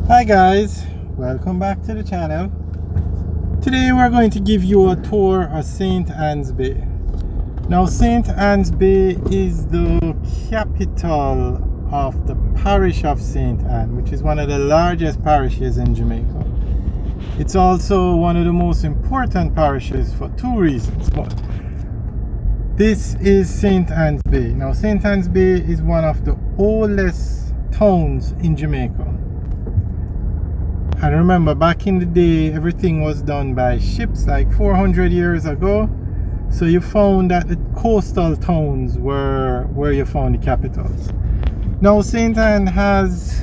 Hi guys, welcome back to the channel. Today we're going to give you a tour of St. Anne's Bay. Now St. Anne's Bay is the capital of the parish of St. Anne, which is one of the largest parishes in Jamaica. It's also one of the most important parishes for two reasons. But this is St. Anne's Bay. Now St. Anne's Bay is one of the oldest towns in Jamaica. And remember, back in the day, everything was done by ships like 400 years ago. So you found that the coastal towns were where you found the capitals. Now St. Anne has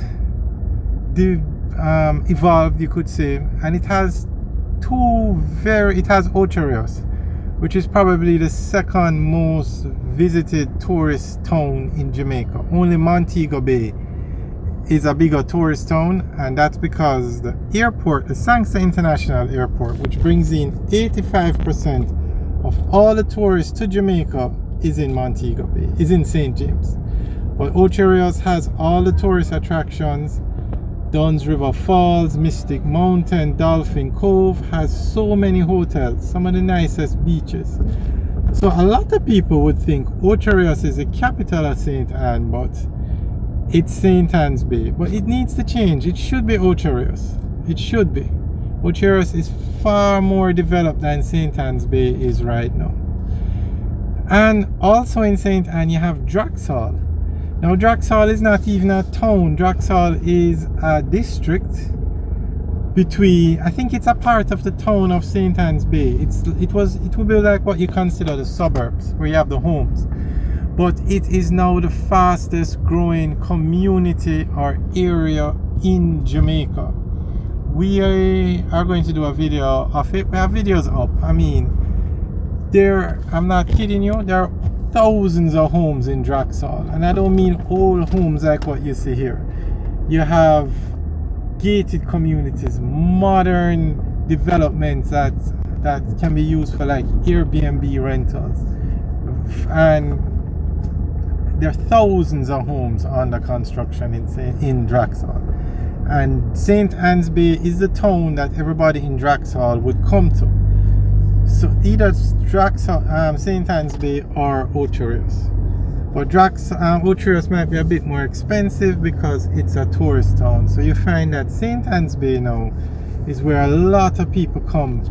evolved, you could say, and it has Ocherios, which is probably the second most visited tourist town in Jamaica. Only Montego Bay is a bigger tourist town, and that's because the airport, the Sangster International Airport, which brings in 85% of all the tourists to Jamaica, is in Montego Bay, is in St. James. But Ocherios has all the tourist attractions. Dunn's River Falls, Mystic Mountain, Dolphin Cove has so many hotels, some of the nicest beaches. So a lot of people would think Ocherios is the capital of St. Anne, but it's St. Anne's Bay. But it needs to change. It should be Ocherios. It should be. Ocherios is far more developed than St. Anne's Bay is right now. And also in St. Anne you have Draxall. Now Draxall is not even a town. Draxall is a district between, I think it's a part of the town of St. Anne's Bay. It would be like what you consider the suburbs, where you have the homes. But it is now the fastest growing community or area in Jamaica. We are going to do a video of it. We have videos up. I mean, I'm not kidding you, there are thousands of homes in Draxall. And I don't mean old homes like what you see here. You have gated communities, modern developments that can be used for like Airbnb rentals. And there are thousands of homes under construction in Draxall. And St. Anne's Bay is the town that everybody in Draxall would come to. So either St. Anne's Bay or Ocherios. But Ocherios might be a bit more expensive because it's a tourist town. So you find that St. Anne's Bay now is where a lot of people come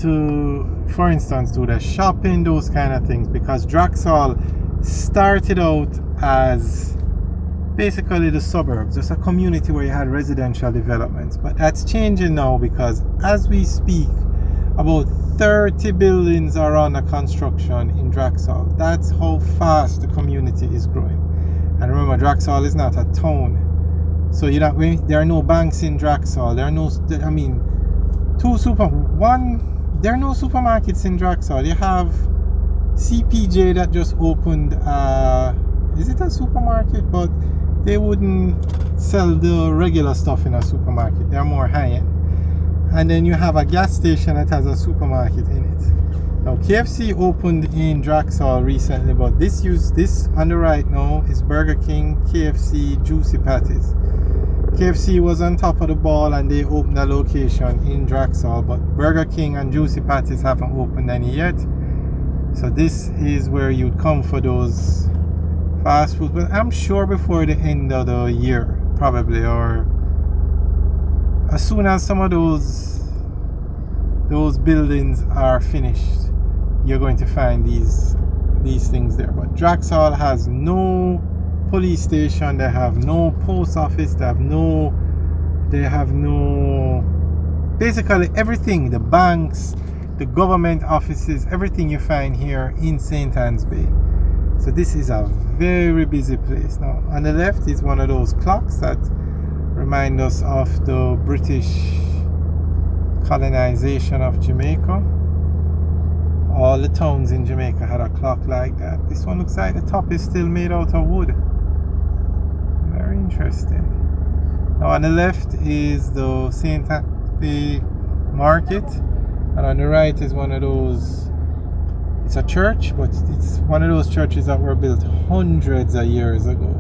to, for instance, do their shopping, those kind of things, because Draxall started out as basically the suburbs, just a community where you had residential developments. But that's changing now, because as we speak, about 30 buildings are under construction in Draxall. That's how fast the community is growing. And remember, Draxall is not a town, so there are no banks in Draxall. There are no, I mean, there are no supermarkets in Draxall. You have CPJ that just opened, is it a supermarket? But they wouldn't sell the regular stuff in a supermarket. They're more high-end. And then you have a gas station that has a supermarket in it. Now KFC opened in Draxall recently, but this on the right now is Burger King, KFC, Juicy Patties. KFC was on top of the ball and they opened a location in Draxall, but Burger King and Juicy Patties haven't opened any yet. So this is where you'd come for those fast food. But I'm sure before the end of the year, probably, or as soon as some of those buildings are finished, you're going to find these things there. But Draxall has no police station, they have no post office, they have no basically everything, the banks, the government offices, everything you find here in St. Anne's Bay. So this is a very busy place. Now on the left is one of those clocks that remind us of the British colonization of Jamaica. All the towns in Jamaica had a clock like that. This one looks like the top is still made out of wood. Very interesting. Now on the left is the St. Anne's Bay market, and on the right is one of those, it's a church, but it's one of those churches that were built hundreds of years ago.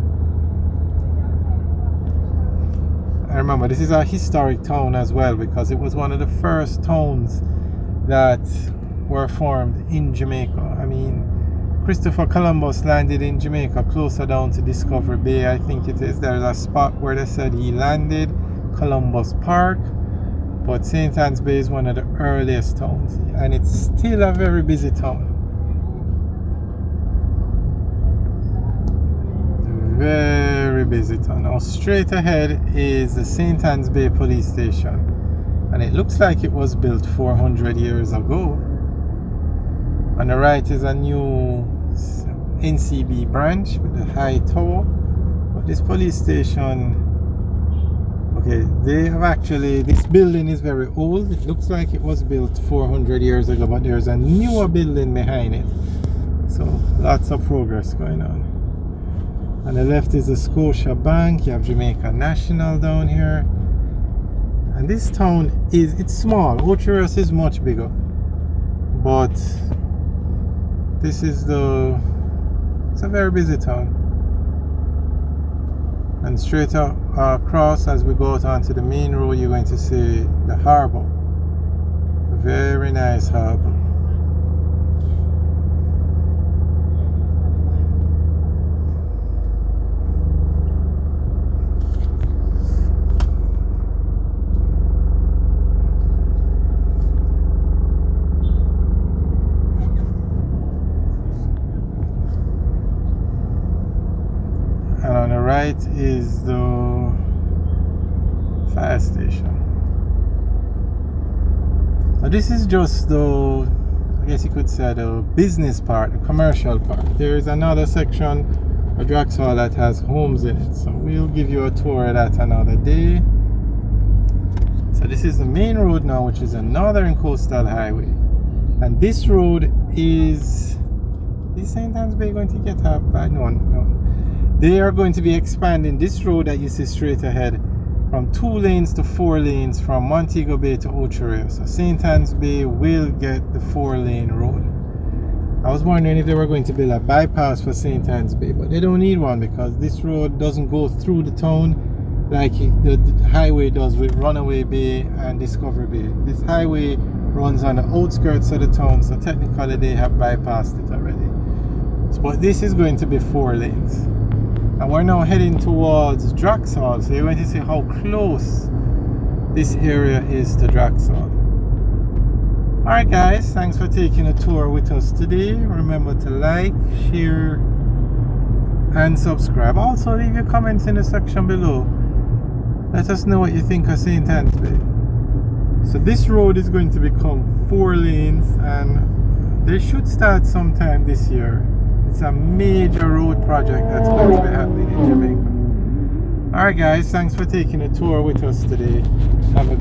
remember this is a historic town as well, because it was one of the first towns that were formed in Jamaica. I mean, Christopher Columbus landed in Jamaica closer down to Discovery Bay, I think it is. There's a spot where they said he landed, Columbus Park, but St. Anne's Bay is one of the earliest towns, and it's still a very busy town. Very busy town. Now straight ahead is the St. Anne's Bay police station, and it looks like it was built 400 years ago. On the right is a new NCB branch with a high tower. But this police station, okay, they have actually, this building is very old. It looks like it was built 400 years ago, but there's a newer building behind it. So lots of progress going on. On the left is the Scotia Bank. You have Jamaica National down here. And this town it's small. Ocho Rios is much bigger. But this is it's a very busy town. And straight across as we go out onto the main road, you're going to see the harbour. A very nice harbour. And on the right is the fire station. Now this is just I guess you could say the business part, the commercial part. There is another section of Draxall that has homes in it. So we'll give you a tour of that another day. So this is the main road now, which is a Northern Coastal Highway. And this road is St. Anne's Bay going to get up? No. They are going to be expanding this road that you see straight ahead from 2 lanes to 4 lanes from Montego Bay to Ocho Rios. So St. Anne's Bay will get the 4-lane road. I was wondering if they were going to build a bypass for St. Anne's Bay, but they don't need one because this road doesn't go through the town like the highway does with Runaway Bay and Discovery Bay. This highway runs on the outskirts of the town, so technically they have bypassed it already. But this is going to be 4 lanes. And we're now heading towards Draxall, so you're going to see how close this area is to Draxall. Alright guys, thanks for taking a tour with us today. Remember to like, share and subscribe. Also leave your comments in the section below. Let us know what you think of St. Anne's Bay. So this road is going to become 4 lanes, and they should start sometime this year. It's a major road project that's going to be happening in Jamaica. Alright guys, thanks for taking a tour with us today. Have a